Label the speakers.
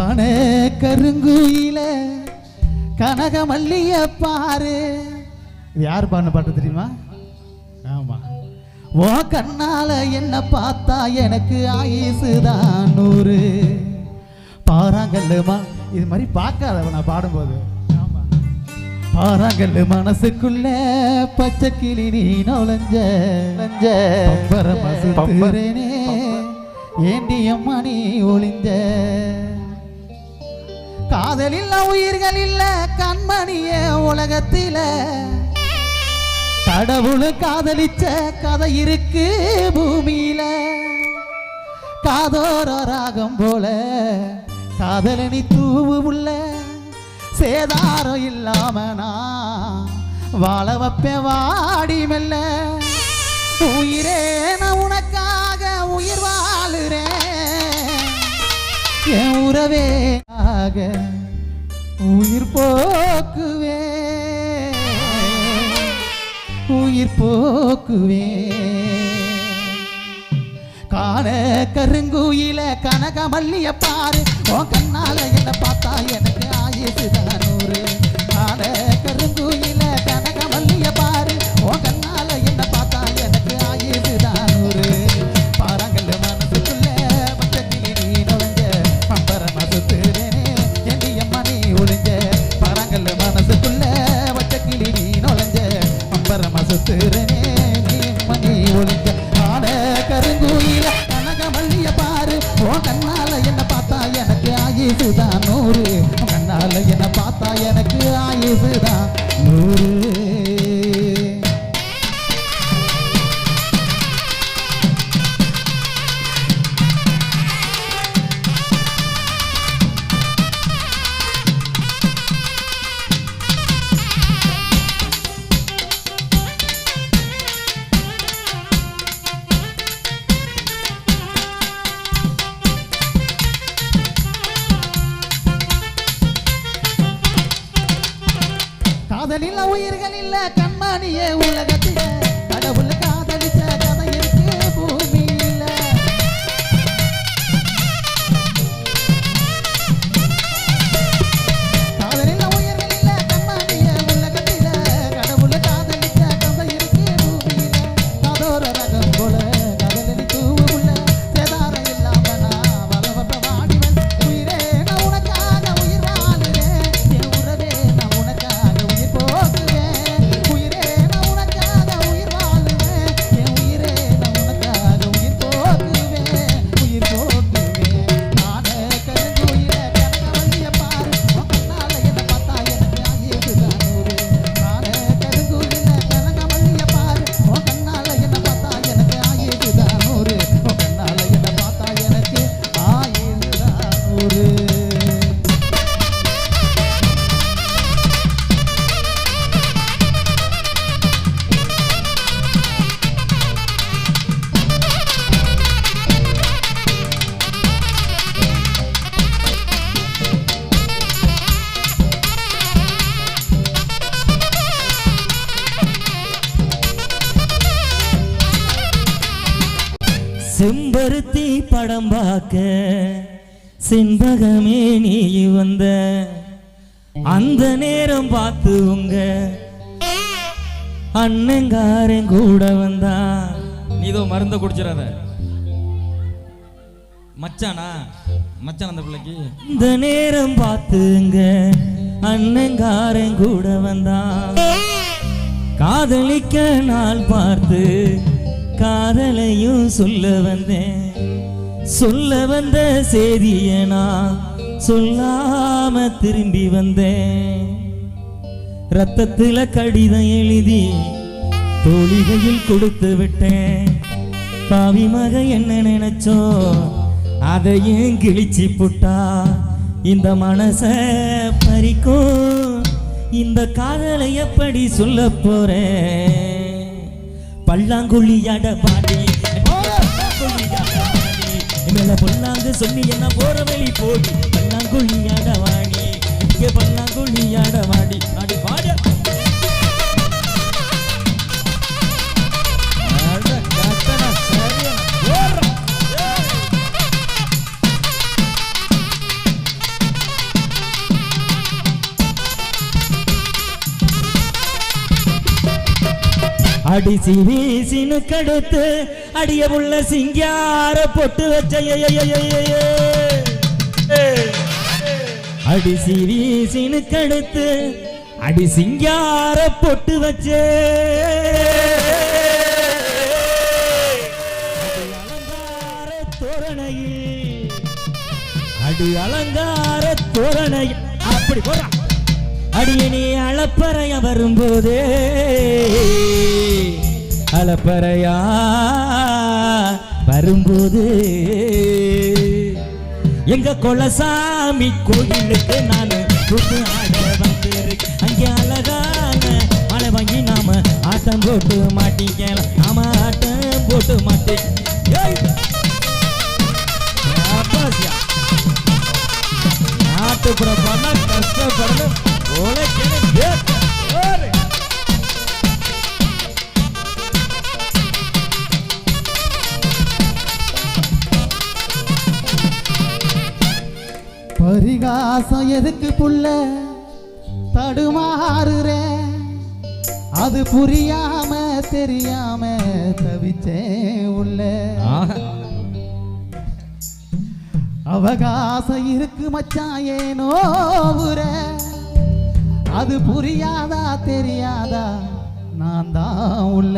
Speaker 1: காண கருங்குயில கனகமல்லிய பாரு. இது யார் பாடின பாட்டு தெரியுமா? ஆமா. ஓ கண்ணால என்ன பார்த்தா எனக்கு ஆயுசுதான் 100. பாறாங்கல்லுமா இது மாதிரி பார்க்காத நான் பாடும்போது. பாறாங்கல்லு மனசுக்குள்ள பச்சை கிளி நீ நுழைஞ்ச பம்பரமசுரேனே ஏண்டியம்மா நீ ஒளிஞ்ச. காதல் இல்ல உயிர்கள் இல்ல கண்மணிய உலகத்தில கடவுள் காதலிச்ச கதை இருக்கு பூமியில. காதோர ராகம் போல காதலனி தூவு உள்ள சேதாரம் இல்லாம நான் வாழ வைப்பேன் வாடி மெல்ல. உயிரே நான் உனக்காக உயிர் வாழுறேன் என் உறவே ஆக உயிர் போக்குவே உயிர் போக்குவே. காண கருங்குயில கனகமல்லிய பாரு. ஓ கண்ணால என்ன பார்த்தா எனக்கு ஆயுசுதான் 100. காண கருங்குயில கனகமல்லிய பாரு. ஓ கண்ணால என்ன பார்த்தா எனக்கு ஆயுசுதான் 100. பாறாங்கல்லு மனசுக்குள்ள பச்சக்கிளி நீ நுழைஞ்ச பம்பரமசுரேனே ஏண்டியம்மா நீ ஒளிஞ்ச. பாறாங்கல்லு மனசுக்குள்ள பச்சக்கிளி நீ நுழைஞ்ச பம்பரமசுரேனே நீ ஒளிஞ்ச. காண கருங்குயில கனகமல்லிய பாரு. ஓ கண்ணால என்ன பார்த்தா எனக்கு ஆயுசுதான் 100. கண்ணால என்ன பார்த்தா எனக்கு ஆயுசுதான் 100. காதலில் உயிர்கள் இல்ல கண்மணியே உலகத்தில கடவுள் காதலிச்ச கதை இருக்கு பூமியில. காதலில் உயிர்கள் இல்ல கண்மணியே உலகத்தில கடவுள் காதலிச்ச கதை இருக்கு பூமியில. காதோர ரகம் போல காதலனி தூவு உள்ள சேதாரம் இல்லாம நான் வளவப்ப வாடிவன். உயிரே நான் உனக்காக உயிர் வாழுறேன் என் உறவே நான் உனக்காக உயிர் போக்குவேன். உயிரே நான் உனக்காக உயிர் வாழுவேன் என் உயிரே நான் உனக்காக உயிர் போக்குவேன் உயிர் போக்குவேன். காண கருங்குயில கனகமல்லிய பாரு. ஓ கண்ணால என்ன பார்த்தா எனக்கு ஆயுசுதான் 100. காண கருங்குயில கனகமல்லிய பாரு. ஓ கண்ணால என்ன பார்த்தா எனக்கு ஆயுசுதான் 100. ஓ கண்ணால என்ன பார்த்தா எனக்கு ஆயுசுதான் 100.
Speaker 2: செம்பருத்தி படம் பார்க்க செண்பகமே நீ வந்த அந்த நேரம் பார்த்து உங்க அண்ணங்காரன் கூட வந்தா. நீதோ மருந்த குடிச்சிடாத மச்சானா மச்சான் அந்த பிள்ளைக்கு. இந்த நேரம் பார்த்துங்க அண்ணங்காரன் கூட வந்தா. காதலிக்க நாள் பார்த்து காதலையும் சொல்ல வந்தேன். சொல்ல வந்த செய்திய நான் சொல்லாம திரும்பி வந்தேன். ரத்தத்துல கடிதம் எழுதி தோழிகையில் கொடுத்து விட்டேன். பாவி மக என்ன நினைச்சோ அதையும் கிழிச்சி புட்டா. இந்த மனச பறிக்கும் இந்த காதலை எப்படி சொல்ல போறேன். பல்லாங்குழியாட பாடி மேல பொல்லாங்கு சொல்லி என்ன போற வெளி போடி. பல்லாங்குழியாட வாடி இங்கே பல்லாங்குழியாட வாடி அடி பாட. அடிசி வீசினு கடுத்து அடிய உள்ள சிங்கார பொட்டு வச்ச அடிசி வீசினு கடுத்து அடி சிங்கார பொட்டு வச்சே அலங்கார தோரணையில் அடி அலங்கார தோரணையில் அப்படி போறான் அடியனே அளப்பறைய வரும்போதே அளப்பறையா வரும்போது எங்க கொலசாமி கோயிலுக்கு நான் கூட்டு ஆட வந்திருக்கேன். அங்கே அழகான மழை வாங்கி நாம ஆட்டம் போட்டு மாட்டிக்கலாம். நாம ஆட்டம் போட்டு மாட்டிக்க நாட்டுப்புற பண்ண கஷ்டப்படணும்.
Speaker 1: பரிகாசம் எதுக்கு புள்ள தடுமாறுற அது புரியாம தெரியாம தவிச்சேன் உள்ள அவகாசம் இருக்கு மச்சான் ஏனோ ஊர அது புரியாதா தெரியாதா நான் தான் உள்ள